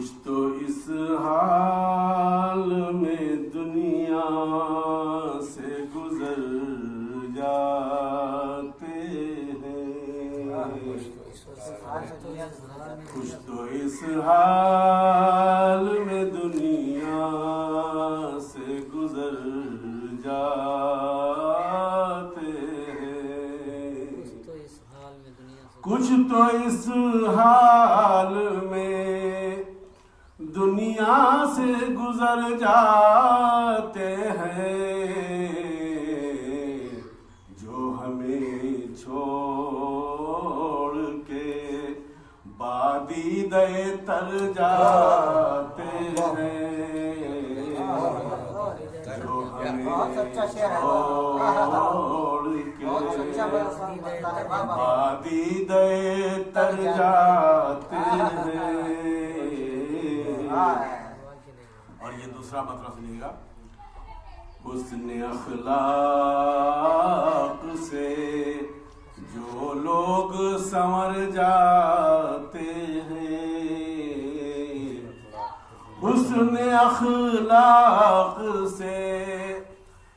कुछ तो इस हाल में दुनिया से गुजर जाते हैं, कुछ तो इस हाल में दुनिया से गुजर जाते हैं, कुछ तो इस हाल में दुनिया से गुजर जाते हैं, जो हमें छोड़ के बादी दे तर जाते हैं, जो हमें छोड़ के बादी दे तर जाते हैं। और ये दूसरा मतलब सुनिएगा, हुस्न अखलाक से जो लोग संवर जाते हैं, हुस्न अखलाक से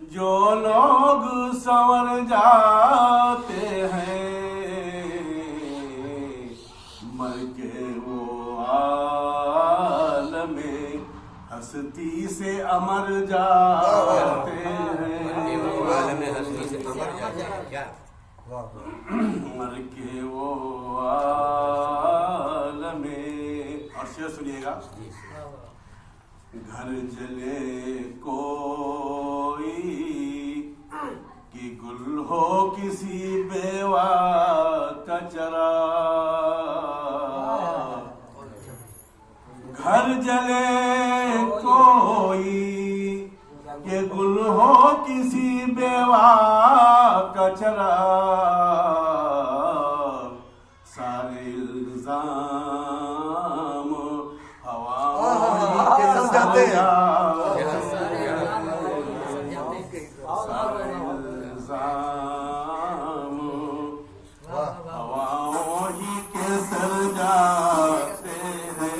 जो लोग संवर जाते हैं, मर के वो आलमे हस्ती से अमर जाते हैं, मर के वो आलमे। और शेर सुनिएगा, घर जले कोई कि गुल हो किसी बेवा का चरा, घर जले कोई के गुल हो किसी बेवा का चरा, सारे इल्जाम हवा के समझाते हैं, सारे इल्जाम हवाओं ही के सर जाते हैं,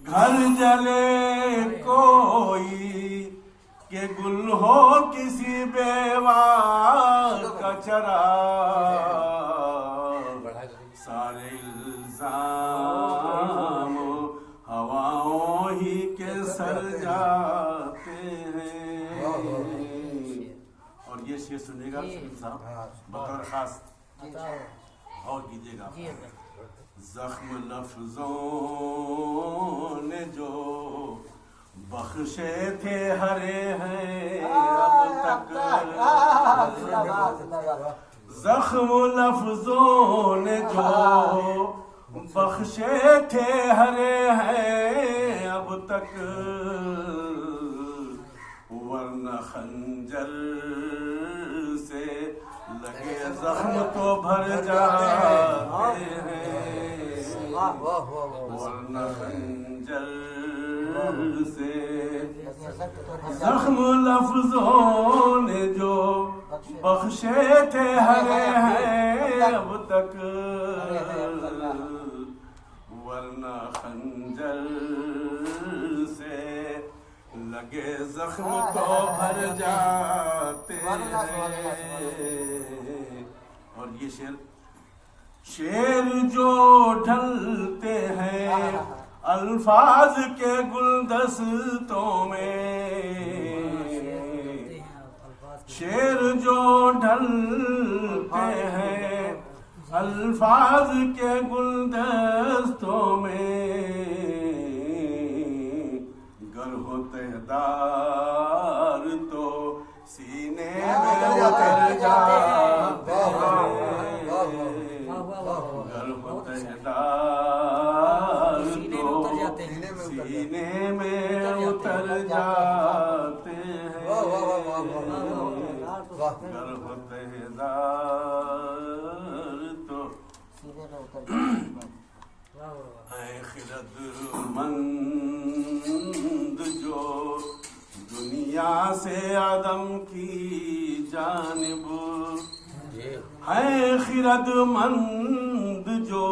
घर जले कोई के गुल हो किसी बेवा का चरा, सारे इल्जाम हवाओं ही के सर जाते हैं। और ये शेर सुनिएगा साहब, बतौर खास और कीजिएगा, जख्म लफ्जों ने जो बख्शे थे हरे हैं अब तक, जख्म लफ्जों ने जो बख्शे थे हरे हैं अब तक, वरना खंजर से लगे जख्म तो भर जाते हैं, वरना खंजर से जख्म लफ्जों ने जो बख्शे थे हरे हैं अब तक, वरना खंजर से लगे जख्म तो भर जाते हैं। और ये शेर जो ढलते हैं अल्फाज के गुलदस्तों में, शेर जो ढलते हैं अल्फाज के गुलदस्तों में, गर हो तेदार तो सीने में उतर जाते हैं, गर हो तेदार तो सीने में उतर जाते हैं, गर हो तेदार तो है खिरदमंद जो दुनिया से आदम की जानिब, है खिरदमंद जो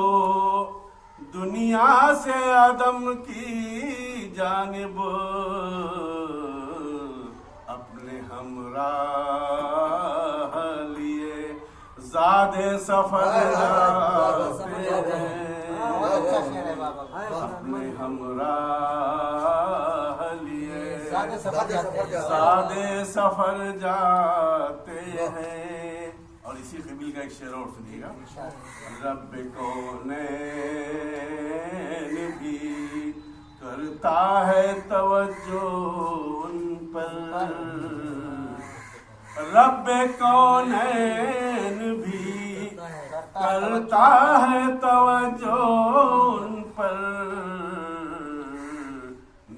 दुनिया से आदम की जानिब अपने हमराह लिए ज़ादे सफर जाते हैं, अपने हमराह लिए ज़ादे सफर जाते हैं। और इसी कबील का एक शेर और सुनिएगा। रब कौनैन भी करता है तवज्जो उन पर, रब कौनैन भी करता है तवज्जो उन पर,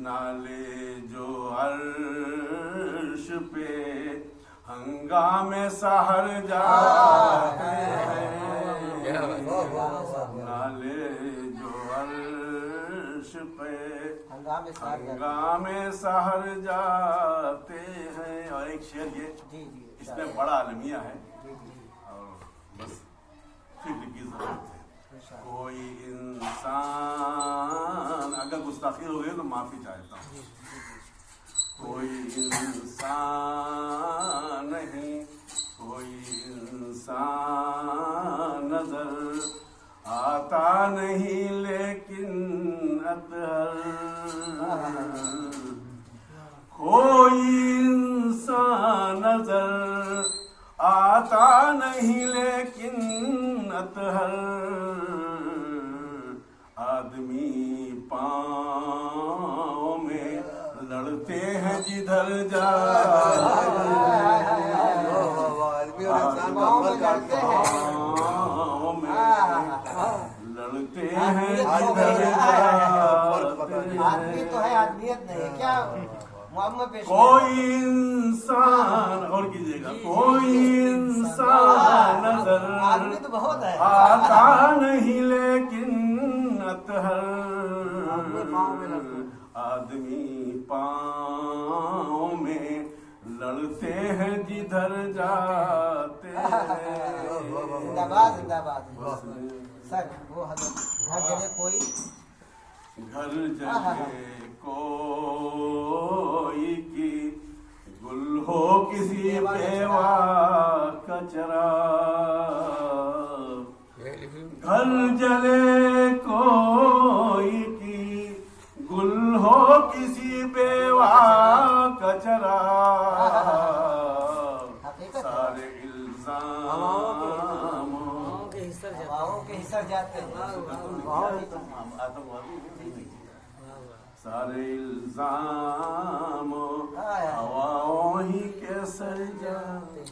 नाले जो अर्श पे हंगामे सहर जाते हैं, नाले जो अर्श पे हंगामे सहर जाते हैं। और एक शेर ये, इसमें बड़ा अलमिया है और बस फिक्र की जरूरत है। कोई इंसान, अगर गुस्ताखी हो गई तो माफी चाहता हूँ। कोई इंसान नहीं, कोई इंसान नजर आता नहीं, लेकिन अतहर कोई इंसान नजर आता नहीं, लेकिन अतहर आदमी पाँव में लड़ते हैं जिधर जाते लड़ते हैं जिधर आदमी तो है, आदमियत नहीं है क्या? कोई इंसान, और कीजिएगा, कोई इंसान नजर आदमी तो बहुत है, आता नहीं, लेकिन अतहर आदमी पाँव में लड़ते हैं जिधर जाते हैं। जिंदाबाद जिंदाबाद। सर वो घर जले कोई, घर जले कोई की गुल हो किसी बेवा कचरा, घर जले कोई की गुल हो किसी बेवा कचरा, सारे इल्जाम के हिस्सा जाते हैं, सारे इल्जाम हवाओं ही के सर जाते हैं।